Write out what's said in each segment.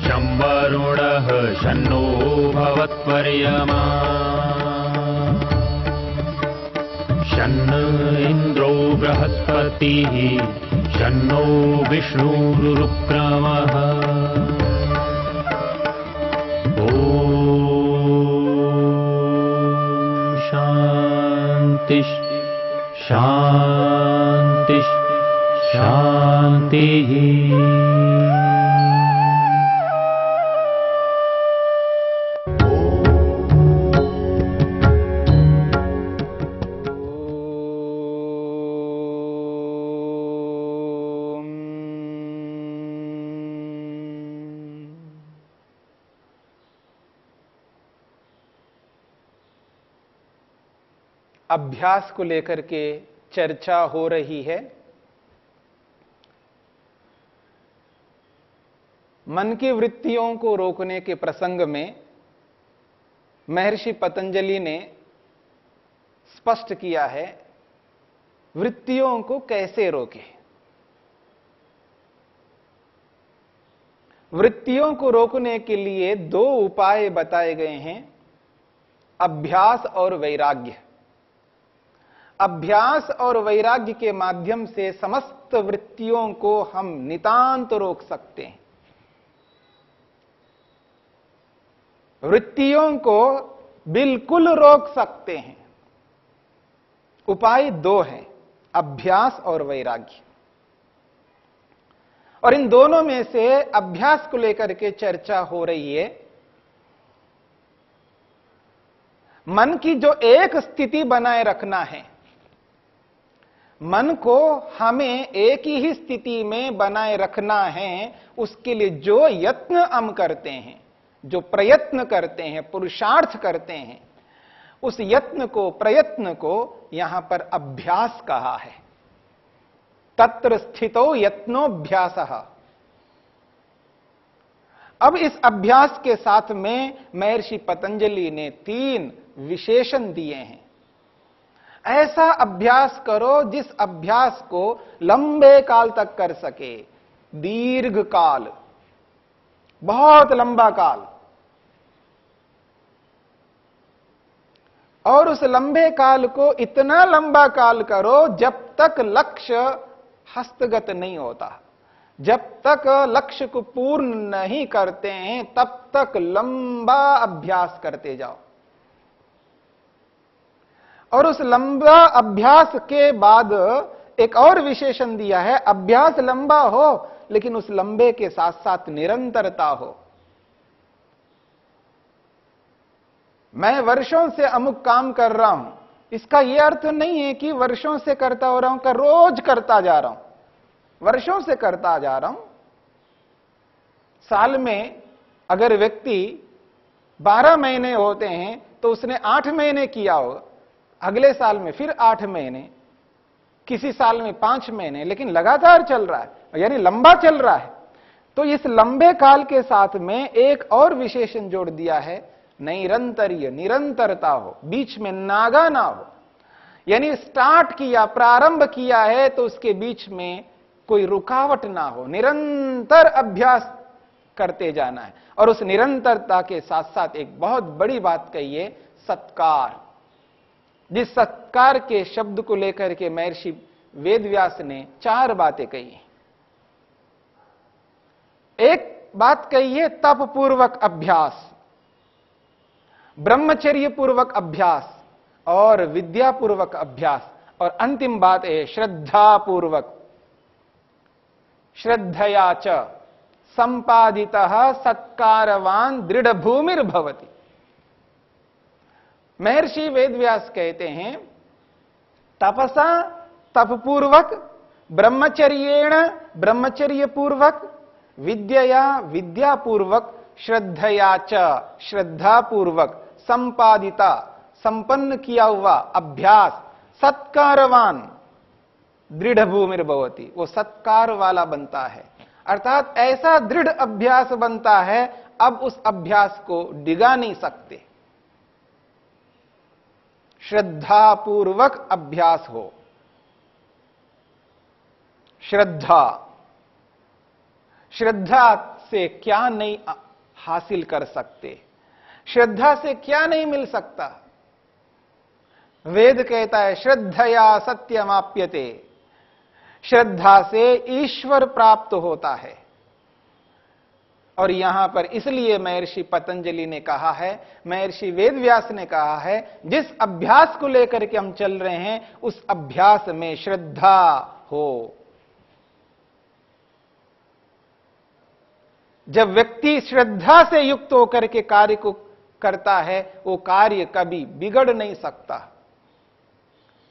शं वरुणः शन्नो भवत्पर्यमा शन्न इन्द्रो बृहस्पतिः शन्नो विष्णुरुक्रमः ॐ शान्ति शान्ति शान्तिः। अभ्यास को लेकर के चर्चा हो रही है। मन की वृत्तियों को रोकने के प्रसंग में महर्षि पतंजलि ने स्पष्ट किया है वृत्तियों को कैसे रोकें। वृत्तियों को रोकने के लिए दो उपाय बताए गए हैं, अभ्यास और वैराग्य। अभ्यास और वैराग्य के माध्यम से समस्त वृत्तियों को हम नितांत रोक सकते हैं। वृत्तियों को बिल्कुल रोक सकते हैं। उपाय दो हैं, अभ्यास और वैराग्य। और इन दोनों में से अभ्यास को लेकर के चर्चा हो रही है। मन की जो एक स्थिति बनाए रखना है, मन को हमें एक ही स्थिति में बनाए रखना है, उसके लिए जो यत्न हम करते हैं, जो प्रयत्न करते हैं, पुरुषार्थ करते हैं, उस यत्न को, प्रयत्न को यहां पर अभ्यास कहा है। तत्र स्थितो यत्नोभ्यासः। अब इस अभ्यास के साथ में महर्षि पतंजलि ने 3 विशेषण दिए हैं। ऐसा अभ्यास करो जिस अभ्यास को लंबे काल तक कर सके, दीर्घ काल, बहुत लंबा काल। और उस लंबे काल को इतना लंबा काल करो जब तक लक्ष्य हस्तगत नहीं होता, जब तक लक्ष्य को पूर्ण नहीं करते हैं, तब तक लंबा अभ्यास करते जाओ। और उस लंबा अभ्यास के बाद एक और विशेषण दिया है, अभ्यास लंबा हो लेकिन उस लंबे के साथ साथ निरंतरता हो। मैं वर्षों से अमुक काम कर रहा हूं, इसका यह अर्थ नहीं है कि वर्षों से करता हो रहा हूं, का रोज करता जा रहा हूं। वर्षों से करता जा रहा हूं। साल में अगर व्यक्ति 12 महीने होते हैं तो उसने 8 महीने किया होगा, अगले साल में फिर 8 महीने, किसी साल में 5 महीने, लेकिन लगातार चल रहा है, यानी लंबा चल रहा है। तो इस लंबे काल के साथ में एक और विशेषण जोड़ दिया है, निरंतरीय, निरंतरता हो, बीच में नागा ना हो। यानी स्टार्ट किया, प्रारंभ किया है तो उसके बीच में कोई रुकावट ना हो, निरंतर अभ्यास करते जाना है। और उस निरंतरता के साथ साथ एक बहुत बड़ी बात कही, सत्कार। जिस सत्कार के शब्द को लेकर के महर्षि वेदव्यास ने 4 बातें कही। एक बात कही है तप पूर्वक अभ्यास, ब्रह्मचर्य पूर्वक अभ्यास और विद्या पूर्वक अभ्यास। और अंतिम बात है श्रद्धा पूर्वक। श्रद्धया च संपादितः सत्कारवान दृढ़ भूमिर्भवति। महर्षि वेदव्यास कहते हैं तपसा तपपूर्वक, ब्रह्मचर्येण ब्रह्मचर्य पूर्वक, विद्यया विद्यापूर्वक, श्रद्धया च श्रद्धा पूर्वक संपादिता संपन्न किया हुआ अभ्यास सत्कारवान दृढ़ भूमिर्भवति, वो सत्कार वाला बनता है। अर्थात ऐसा दृढ़ अभ्यास बनता है, अब उस अभ्यास को डिगा नहीं सकते। श्रद्धा पूर्वक अभ्यास हो। श्रद्धा, श्रद्धा से क्या नहीं हासिल कर सकते, श्रद्धा से क्या नहीं मिल सकता। वेद कहता है श्रद्धया सत्यमाप्यते, श्रद्धा से ईश्वर प्राप्त होता है। और यहां पर इसलिए महर्षि पतंजलि ने कहा है, महर्षि वेदव्यास ने कहा है, जिस अभ्यास को लेकर के हम चल रहे हैं उस अभ्यास में श्रद्धा हो। जब व्यक्ति श्रद्धा से युक्त होकर के कार्य को करता है, वो कार्य कभी बिगड़ नहीं सकता,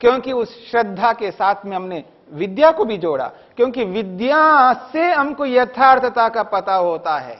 क्योंकि उस श्रद्धा के साथ में हमने विद्या को भी जोड़ा, क्योंकि विद्या से हमको यथार्थता का पता होता है।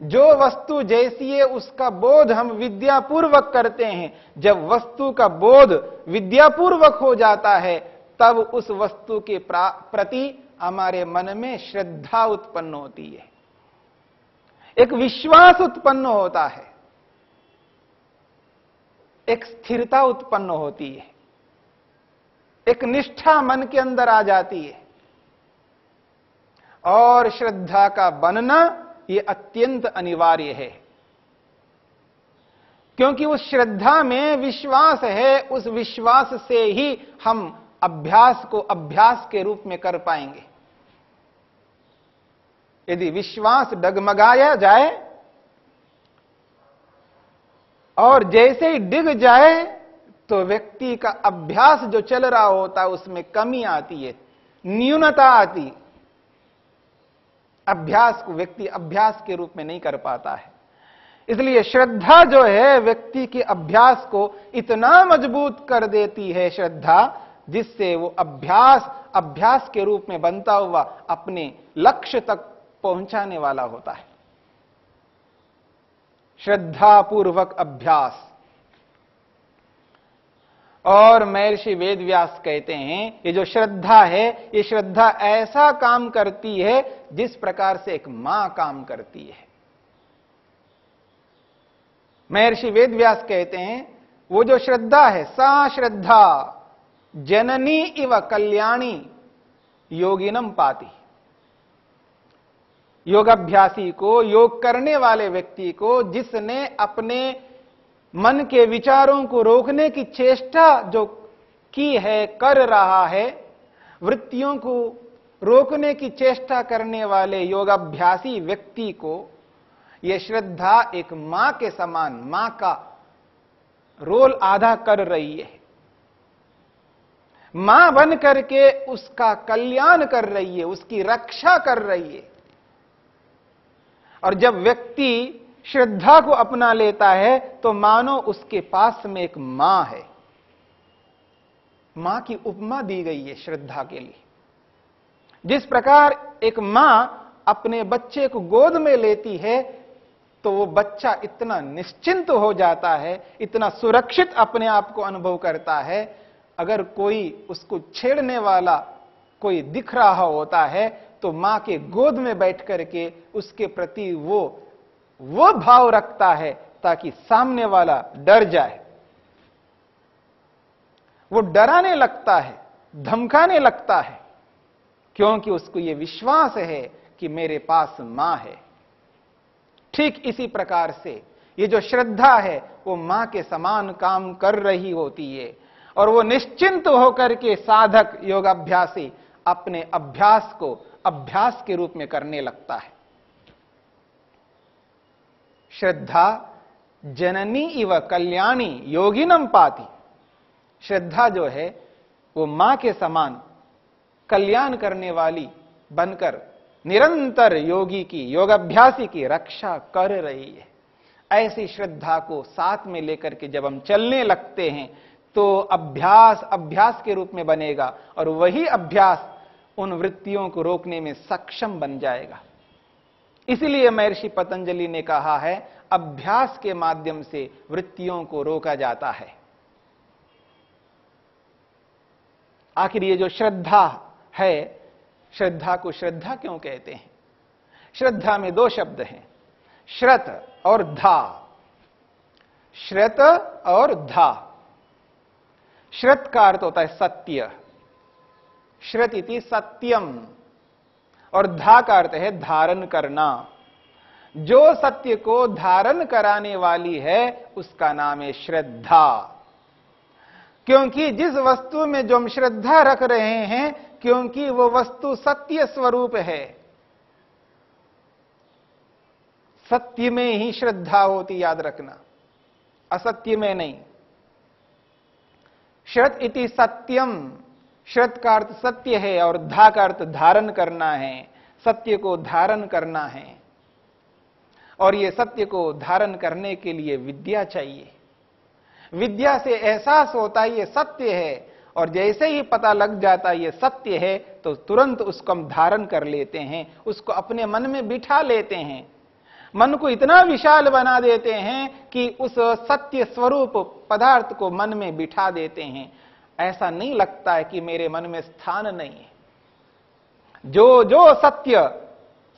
जो वस्तु जैसी है उसका बोध हम विद्यापूर्वक करते हैं। जब वस्तु का बोध विद्यापूर्वक हो जाता है तब उस वस्तु के प्रति हमारे मन में श्रद्धा उत्पन्न होती है, एक विश्वास उत्पन्न होता है, एक स्थिरता उत्पन्न होती है, एक निष्ठा मन के अंदर आ जाती है। और श्रद्धा का बनना यह अत्यंत अनिवार्य है, क्योंकि उस श्रद्धा में विश्वास है। उस विश्वास से ही हम अभ्यास को अभ्यास के रूप में कर पाएंगे। यदि विश्वास डगमगाया जाए और जैसे ही डिग जाए तो व्यक्ति का अभ्यास जो चल रहा होता है उसमें कमी आती है, न्यूनता आती। अभ्यास को व्यक्ति अभ्यास के रूप में नहीं कर पाता है। इसलिए श्रद्धा जो है व्यक्ति के अभ्यास को इतना मजबूत कर देती है, श्रद्धा, जिससे वो अभ्यास के रूप में बनता हुआ अपने लक्ष्य तक पहुंचाने वाला होता है। श्रद्धा पूर्वक अभ्यास। और महर्षि वेदव्यास कहते हैं ये जो श्रद्धा है, ये श्रद्धा ऐसा काम करती है जिस प्रकार से एक मां काम करती है। महर्षि वेदव्यास कहते हैं वो जो श्रद्धा है, सा श्रद्धा जननी इव कल्याणी योगिनम पाति। योगाभ्यासी को, योग करने वाले व्यक्ति को, जिसने अपने मन के विचारों को रोकने की चेष्टा जो की है, कर रहा है, वृत्तियों को रोकने की चेष्टा करने वाले योगाभ्यासी व्यक्ति को यह श्रद्धा एक मां के समान, मां का रोल आधा कर रही है। मां बन करके उसका कल्याण कर रही है, उसकी रक्षा कर रही है। और जब व्यक्ति श्रद्धा को अपना लेता है तो मानो उसके पास में एक मां है। मां की उपमा दी गई है श्रद्धा के लिए। जिस प्रकार एक मां अपने बच्चे को गोद में लेती है तो वो बच्चा इतना निश्चिंत हो जाता है, इतना सुरक्षित अपने आप को अनुभव करता है। अगर कोई उसको छेड़ने वाला कोई दिख रहा होता है तो मां के गोद में बैठ करके उसके प्रति वो भाव रखता है ताकि सामने वाला डर जाए। वो डराने लगता है, धमकाने लगता है, क्योंकि उसको यह विश्वास है कि मेरे पास मां है। ठीक इसी प्रकार से ये जो श्रद्धा है वो मां के समान काम कर रही होती है। और वो निश्चिंत होकर के साधक योगाभ्यासी अपने अभ्यास को अभ्यास के रूप में करने लगता है। श्रद्धा जननी इव कल्याणी योगिनम पाति। श्रद्धा जो है वो मां के समान कल्याण करने वाली बनकर निरंतर योगी की, योगाभ्यासी की रक्षा कर रही है। ऐसी श्रद्धा को साथ में लेकर के जब हम चलने लगते हैं तो अभ्यास के रूप में बनेगा और वही अभ्यास उन वृत्तियों को रोकने में सक्षम बन जाएगा। इसलिए महर्षि पतंजलि ने कहा है अभ्यास के माध्यम से वृत्तियों को रोका जाता है। आखिर ये जो श्रद्धा है, श्रद्धा को श्रद्धा क्यों कहते हैं? श्रद्धा में दो शब्द हैं, श्रत और धा। श्रत और धा। श्रत का अर्थ होता है सत्य, श्रत इति सत्यम, और धा का अर्थ है धारण करना। जो सत्य को धारण कराने वाली है उसका नाम है श्रद्धा। क्योंकि जिस वस्तु में जो हम श्रद्धा रख रहे हैं, क्योंकि वो वस्तु सत्य स्वरूप है, सत्य में ही श्रद्धा होती, याद रखना, असत्य में नहीं। श्रद्ध इति सत्यम, श्रद्ध का अर्थ सत्य है और धा का अर्थ धारण करना है, सत्य को धारण करना है। और ये सत्य को धारण करने के लिए विद्या चाहिए। विद्या से एहसास होता है ये सत्य है, और जैसे ही पता लग जाता है ये सत्य है तो तुरंत उसको हम धारण कर लेते हैं, उसको अपने मन में बिठा लेते हैं, मन को इतना विशाल बना देते हैं कि उस सत्य स्वरूप पदार्थ को मन में बिठा देते हैं। ऐसा नहीं लगता है कि मेरे मन में स्थान नहीं है। जो जो सत्य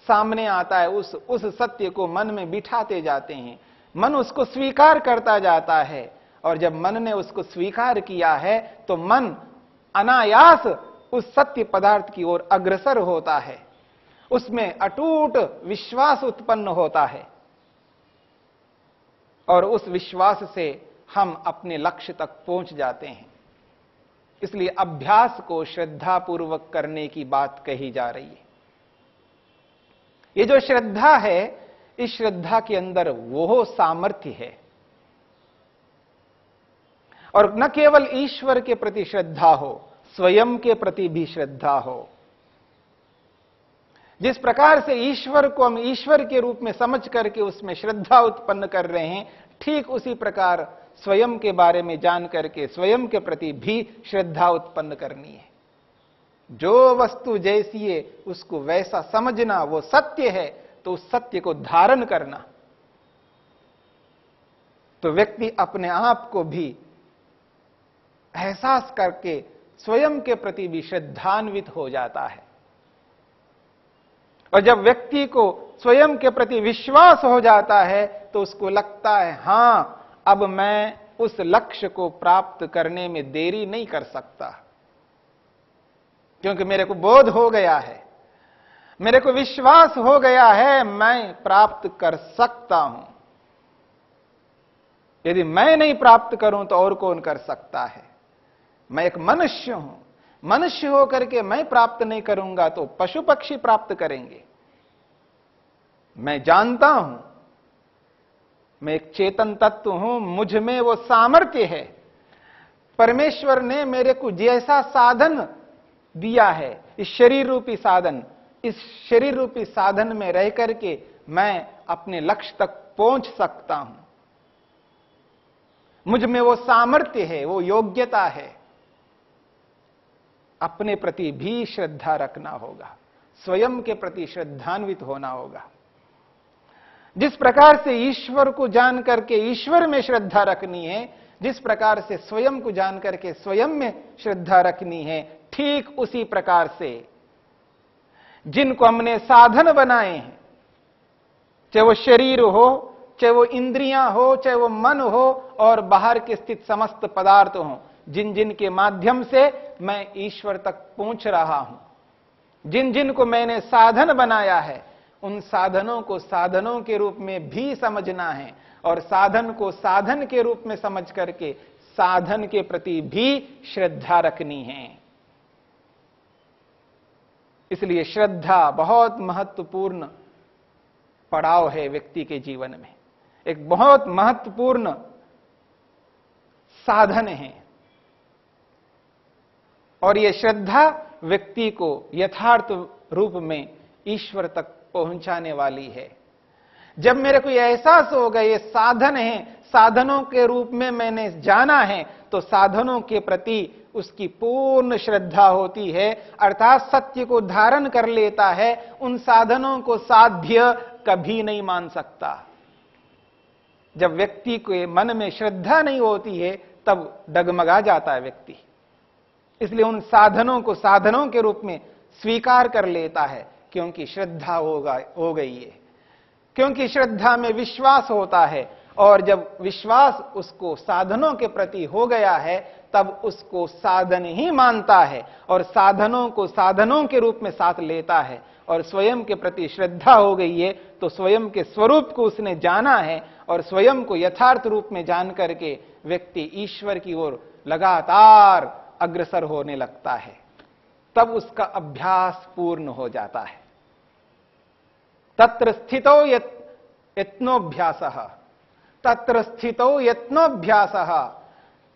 सामने आता है उस सत्य को मन में बिठाते जाते हैं, मन उसको स्वीकार करता जाता है, और जब मन ने उसको स्वीकार किया है तो मन अनायास उस सत्य पदार्थ की ओर अग्रसर होता है, उसमें अटूट विश्वास उत्पन्न होता है, और उस विश्वास से हम अपने लक्ष्य तक पहुंच जाते हैं। इसलिए अभ्यास को श्रद्धापूर्वक करने की बात कही जा रही है। ये जो श्रद्धा है, इस श्रद्धा के अंदर वो सामर्थ्य है, और न केवल ईश्वर के प्रति श्रद्धा हो, स्वयं के प्रति भी श्रद्धा हो। जिस प्रकार से ईश्वर को हम ईश्वर के रूप में समझ करके उसमें श्रद्धा उत्पन्न कर रहे हैं, ठीक उसी प्रकार स्वयं के बारे में जान करके स्वयं के प्रति भी श्रद्धा उत्पन्न करनी है। जो वस्तु जैसी है उसको वैसा समझना, वो सत्य है तो उस सत्य को धारण करना। तो व्यक्ति अपने आप को भी एहसास करके स्वयं के प्रति भी श्रद्धान्वित हो जाता है। और जब व्यक्ति को स्वयं के प्रति विश्वास हो जाता है तो उसको लगता है, हां, अब मैं उस लक्ष्य को प्राप्त करने में देरी नहीं कर सकता, क्योंकि मेरे को बोध हो गया है, मेरे को विश्वास हो गया है, मैं प्राप्त कर सकता हूं। यदि मैं नहीं प्राप्त करूं तो और कौन कर सकता है? मैं एक मनुष्य हूं, मनुष्य होकर के मैं प्राप्त नहीं करूंगा तो पशु पक्षी प्राप्त करेंगे। मैं जानता हूं, मैं एक चेतन तत्व हूं, मुझ में वो सामर्थ्य है। परमेश्वर ने मेरे को जैसा साधन दिया है, इस शरीर रूपी साधन, इस शरीर रूपी साधन में रह करके मैं अपने लक्ष्य तक पहुंच सकता हूं। मुझ में वो सामर्थ्य है, वो योग्यता है। अपने प्रति भी श्रद्धा रखना होगा, स्वयं के प्रति श्रद्धान्वित होना होगा। जिस प्रकार से ईश्वर को जान करके ईश्वर में श्रद्धा रखनी है, जिस प्रकार से स्वयं को जान करके स्वयं में श्रद्धा रखनी है, ठीक उसी प्रकार से जिनको हमने साधन बनाए हैं, चाहे वो शरीर हो, चाहे वो इंद्रियां हो, चाहे वो मन हो, और बाहर के स्थित समस्त पदार्थ हो, जिन जिन के माध्यम से मैं ईश्वर तक पहुंच रहा हूं, जिन जिन को मैंने साधन बनाया है, उन साधनों को साधनों के रूप में भी समझना है, और साधन को साधन के रूप में समझ करके साधन के प्रति भी श्रद्धा रखनी है। इसलिए श्रद्धा बहुत महत्वपूर्ण पड़ाव है व्यक्ति के जीवन में, एक बहुत महत्वपूर्ण साधन है। और यह श्रद्धा व्यक्ति को यथार्थ रूप में ईश्वर तक पहुंचाने वाली है। जब मेरे को यह एहसास होगा ये साधन है, साधनों के रूप में मैंने जाना है, तो साधनों के प्रति उसकी पूर्ण श्रद्धा होती है, अर्थात सत्य को धारण कर लेता है, उन साधनों को साध्य कभी नहीं मान सकता। जब व्यक्ति के मन में श्रद्धा नहीं होती है तब डगमगा जाता है व्यक्ति। इसलिए उन साधनों को साधनों के रूप में स्वीकार कर लेता है, क्योंकि श्रद्धा हो गई है, क्योंकि श्रद्धा में विश्वास होता है। और जब विश्वास उसको साधनों के प्रति हो गया है तब उसको साधन ही मानता है, और साधनों को साधनों के रूप में साथ लेता है, और स्वयं के प्रति श्रद्धा हो गई है तो स्वयं के स्वरूप को उसने जाना है और स्वयं को यथार्थ रूप में जान करके व्यक्ति ईश्वर की ओर लगातार अग्रसर होने लगता है, तब उसका अभ्यास पूर्ण हो जाता है। तत्र स्थितो यत्नोभ्यासः, तत्र स्थितो यत्नोभ्यासः,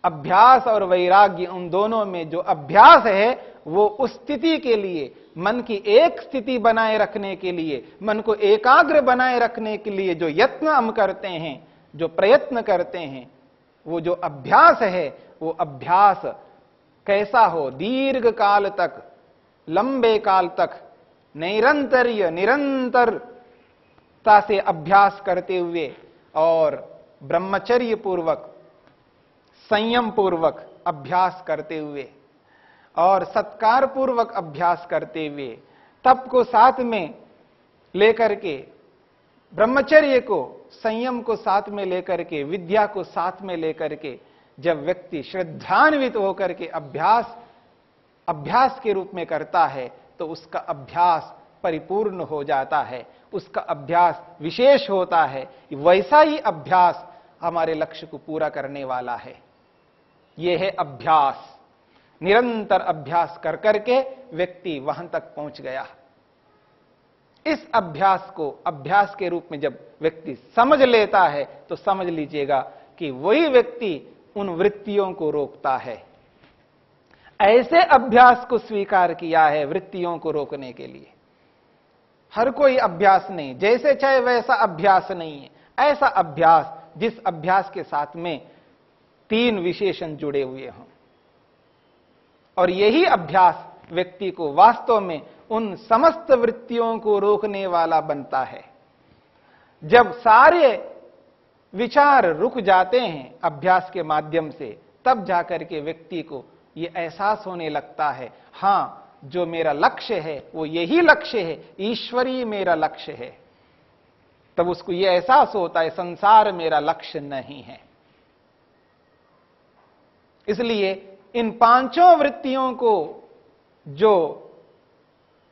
अभ्यास और वैराग्य उन दोनों में जो अभ्यास है वो उस स्थिति के लिए, मन की एक स्थिति बनाए रखने के लिए, मन को एकाग्र बनाए रखने के लिए जो यत्न हम करते हैं, जो प्रयत्न करते हैं, वो जो अभ्यास है, वो अभ्यास कैसा हो? दीर्घ काल तक, लंबे काल तक निरंतरता से अभ्यास करते हुए और ब्रह्मचर्य पूर्वक, संयम पूर्वक अभ्यास करते हुए और सत्कार पूर्वक अभ्यास करते हुए, तप को साथ में लेकर के, ब्रह्मचर्य को, संयम को साथ में लेकर के, विद्या को साथ में लेकर के जब व्यक्ति श्रद्धान्वित होकर के अभ्यास के रूप में करता है तो उसका अभ्यास परिपूर्ण हो जाता है, उसका अभ्यास विशेष होता है। वैसा ही अभ्यास हमारे लक्ष्य को पूरा करने वाला है। यह है अभ्यास। निरंतर अभ्यास कर करके व्यक्ति वहां तक पहुंच गया। इस अभ्यास को अभ्यास के रूप में जब व्यक्ति समझ लेता है तो समझ लीजिएगा कि वही व्यक्ति उन वृत्तियों को रोकता है। ऐसे अभ्यास को स्वीकार किया है वृत्तियों को रोकने के लिए। हर कोई अभ्यास नहीं, जैसे चाहे वैसा अभ्यास नहीं है। ऐसा अभ्यास जिस अभ्यास के साथ में 3 विशेषण जुड़े हुए हों, और यही अभ्यास व्यक्ति को वास्तव में उन समस्त वृत्तियों को रोकने वाला बनता है। जब सारे विचार रुक जाते हैं अभ्यास के माध्यम से, तब जाकर के व्यक्ति को यह एहसास होने लगता है, हां, जो मेरा लक्ष्य है वो यही लक्ष्य है, ईश्वरीय मेरा लक्ष्य है। तब उसको यह एहसास होता है संसार मेरा लक्ष्य नहीं है। इसलिए इन 5 वृत्तियों को, जो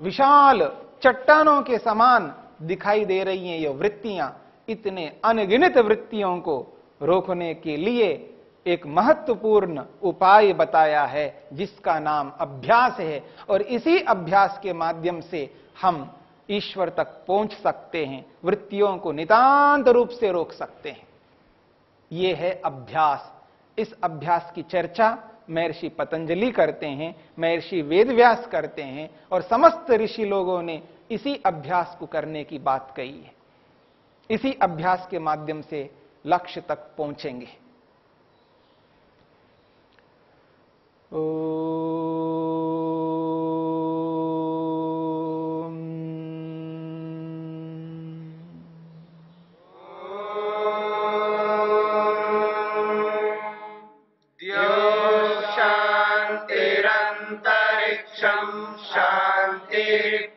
विशाल चट्टानों के समान दिखाई दे रही हैं, ये वृत्तियां, इतने अनगिनत वृत्तियों को रोकने के लिए एक महत्वपूर्ण उपाय बताया है जिसका नाम अभ्यास है। और इसी अभ्यास के माध्यम से हम ईश्वर तक पहुंच सकते हैं, वृत्तियों को नितांत रूप से रोक सकते हैं। यह है अभ्यास। इस अभ्यास की चर्चा महर्षि पतंजलि करते हैं, महर्षि वेदव्यास करते हैं, और समस्त ऋषि लोगों ने इसी अभ्यास को करने की बात कही है। इसी अभ्यास के माध्यम से लक्ष्य तक पहुंचेंगे।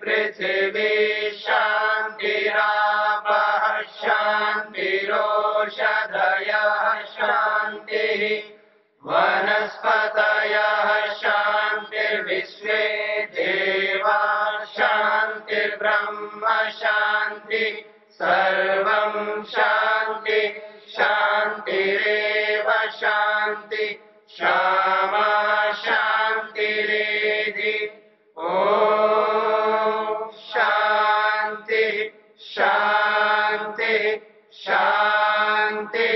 पृथिवी शान्तिरापः शान्तिरोषधयः शान्तिः वनस्पतयः शान्तिर्विश्वे देवा शान्तिर्ब्रह्म शान्ति सर्वं शान्ति शान्तिरेव शान्ति क्षमा शान्तिरेधि। ओम शांति शांति शांति।